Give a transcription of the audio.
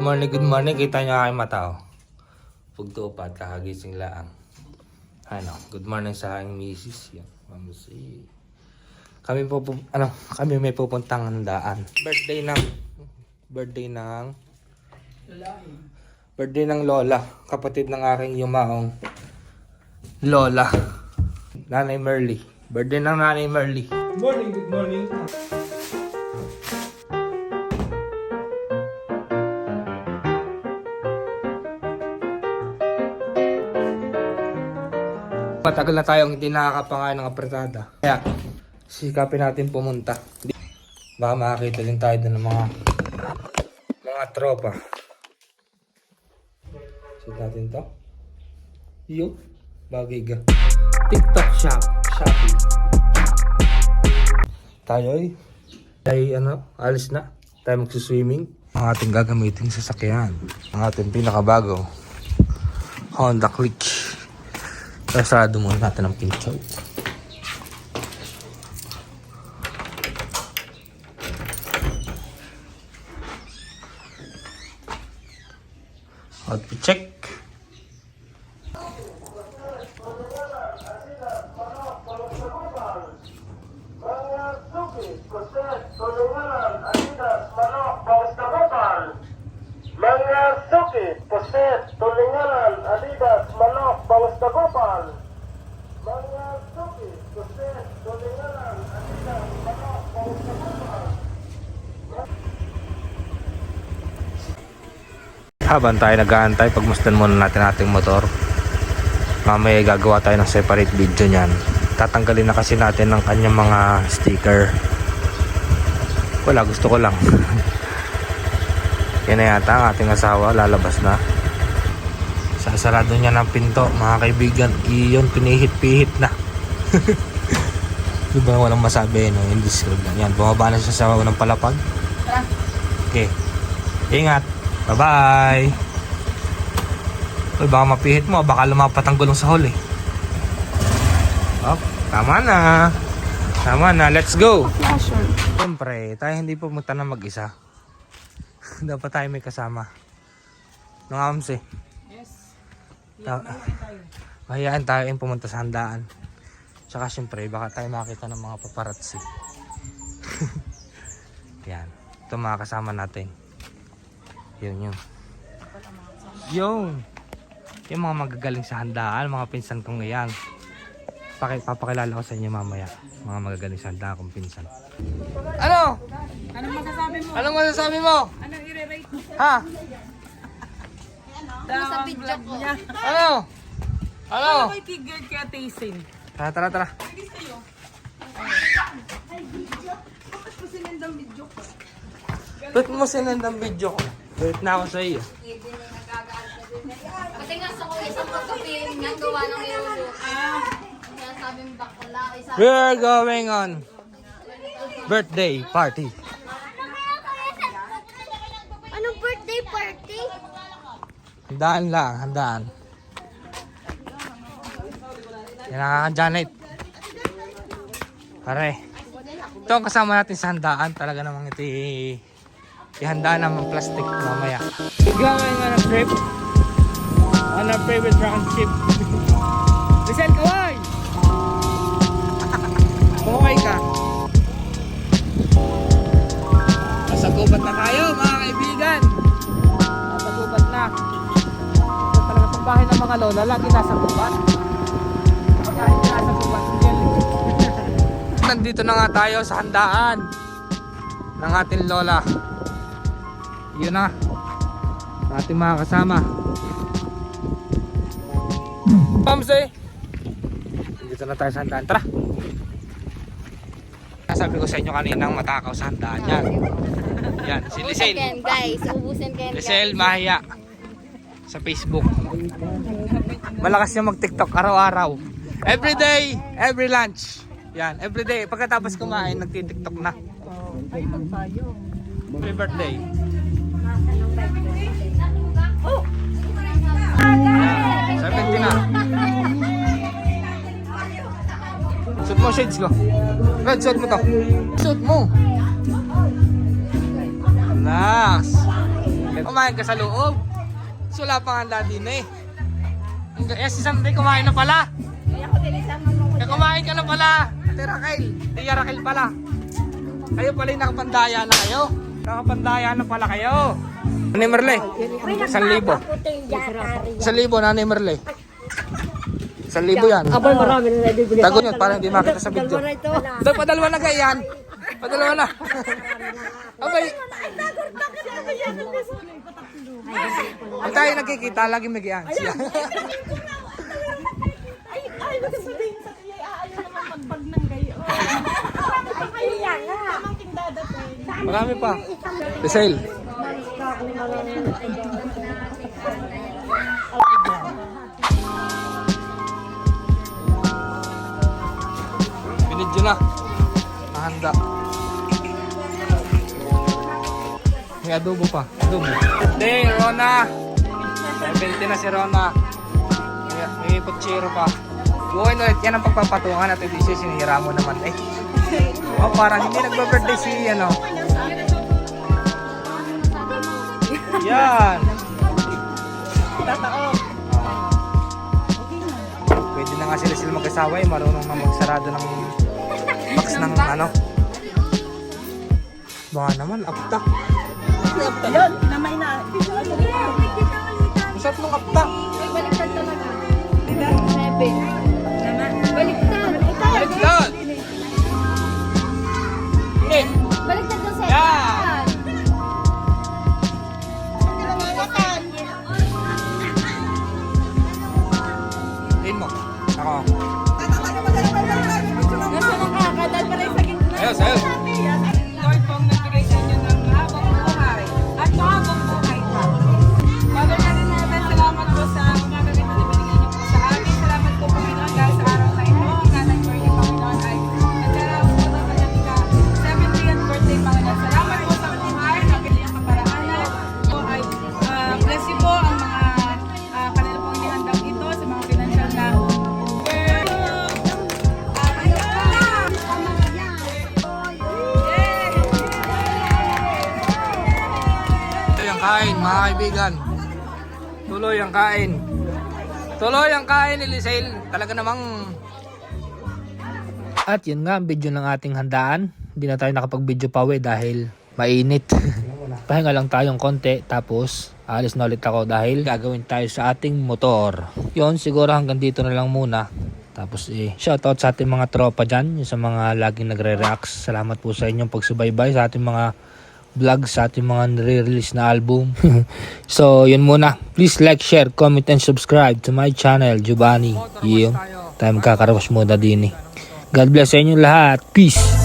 good morning. Kita nyo aking mata, oh. Pugtupat, kakagising lang. Ano, good morning sa aking misis. Yan, mamusi. Kami may pupuntang handaan. Birthday ng lola. Kapatid ng aking yumaong lola. Nanay Merly. Birthday ng Nanay Merly. Good morning. Matagal na tayong hindi nakakapangain ng apretada. Kaya, sikapin natin pumunta. Baka makakita din tayo ng mga tropa. Set natin to. Yo, bagay ga. TikTok shop. Shopee. Tayo alis na. Tayo magsuswimming. Ang ating gagamitin sa sasakyan. Ang ating pinakabago. Honda Click. Sarado muna natin ang pincho. Outfit check. Mga suki, puset, tulinganan, adidas, manok, bangus dagopal. Mga suki, puset, tulinganan, adidas, manok, bangus dagopal. Habang tayo nag-aantay, pagmasdan muna natin ating motor. Mamaya gagawa tayo ng separate video niyan. Tatanggalin na kasi natin ng kanyang mga sticker. Wala, gusto ko lang. Yan na yata ang ating asawa, lalabas na. Sasarado niya ng pinto, mga kaibigan. Iyon, pinihit-pihit na. Diba walang masabi, no? Hindi screwed lang. Yan, bumaba na siya sa unang palapag. Okay. Ingat. Bye-bye. Uy, baka mapihit mo. Baka lumapat ang gulong sa hole. Oh, tama na. Tama na. Let's go. Siyempre, tayo hindi pumunta na mag-isa. Dapat tayo may kasama. Nung ams eh. Yes. Mahayaan tayo yung pumunta sa handaan. Tsaka syempre, baka tayo makita ng mga paparazzi. Yan. Ito mga kasama natin. Yun. Yung mga magagaling sa handaan, mga pinsan kong iyan. Papakilala ko sa inyo mamaya. Mga magagaling sa handaan kong pinsan. Ano? Anong masasabi mo? Anong masasabi mo? Anong i-rate mo? Ha? Sa video ko. Ano? Ano? Ano may figure kaya tasting? Tara. Ba't mo sinend ang video ko? Wait na ako sa iyo. Kasi nga sa kuya sa pagkapiling nga gawa ng iulo. Kaya sabi mo bakla. We're going on birthday party. Anong birthday party? Handaan lang, handaan. Yan ang Janet. Pare. Ito ang kasama natin sa handaan. Talaga namang ito ihandaan naman plastic mamaya. Going on a trip. On our favorite round trip. Listen, kaway! Kaway ka. Nasa gubat na tayo mga kaibigan. Nasa gubat na. Ito talaga itong bahay ng mga lola. Lagi nasa gubat. Kahit nasa gubat. Nandito na nga tayo sa handaan ng ating lola. Yun na. Ating mga kasama. Pamse. Dito na tayo sa handaan. Tara. Sabi ko sa inyo kaninang matakaw sa handaan. Yan. Si Lisel. Guys, ubusin kayo. Lisel Mahia. Sa Facebook. Malakas niya mag-TikTok araw-araw. Every day, every lunch. Yan. Every day. Pagkatapos kumain, nagti-TikTok na. Happy birthday. Oh! 70 na. Suot mo shades ko. Red, suot mo to. Suot mo. Nice. Kumain ka sa loob. So, wala pang handa din eh. Si Sandy kumain na pala. Kumain ka na pala. Ate Raquel. Tia Raquel pala. Kayo pala yung nakapandaya na kayo. Nakapandaya na pala kayo. Nanay Merle. 1,000. 1,000 Nanay Merle. 1,000 yan. Abay, marami na nabibili. Tago nyo para hindi makita sa video. Doon, padalawa na ganyan. Padalawa na. Abay. Pag tayo nagkikita, lagi may ganyan. Siya. Ay, sabihin sa kaya, ayaw naman magbag ng gayo. Pamangking dadating. Marami pa. Rizal. Binidyo na. Nahanda. May adobo pa. Adobo. Hindi, Rona. 70 na si Rona. May putsero pa. Buhay ulit. Yan ang pagpapatungan at hindi siya sinira mo naman eh. Oh, parang hindi nagba-birthday si ano. Yan. Pwede na nga sila mag-asawa eh. Marunong na magsarado ng box ng ano. Baka naman, apta. Yun, namay na. Masarap nung apta. Baliktad talaga. 7. Baliktad. Baliktad! Eh, Baliktad ng 7. Yan. din mo. Ako. Nasa nang kakadal pa rin sa gitna. Ayos, ayos. Lord po ang nagbigay sa inyo ng mahabang buhay at mahabang buhay pa. Father natin natin, salamat po sa umaga ito na binigay niyo po sa amin. Salamat po Panginoon dahil sa araw na ito. Ang nanay ko rin Panginoon ay nagkaroon po ng kanyang 70th birthday Panginoon. Salamat po sa buhay, ang kanyang kaparaanan. Po ay bless you po ang mga kanila pong inihandang ito sa mga financial na Tuloy ang kain, mga kaibigan. Tuloy ang kain. Tuloy ang kain ni Lisail. Talaga namang... At yun nga ang video ng ating handaan. Hindi na tayo nakapag-video pa dahil mainit. Pahinga lang tayong konti tapos alis na ulit ako dahil gagawin tayo sa ating motor. Yun, siguro hanggang dito na lang muna. Tapos shoutout sa ating mga tropa dyan, yung sa mga laging nagre-react. Salamat po sa inyong pagsubaybay sa ating mga vlog, sa ating mga nare-release na album. So yun muna, please like, share, comment and subscribe to my channel, Giovanni. Yun, tayo magkakarawas muna din eh. God bless sa inyo lahat. Peace!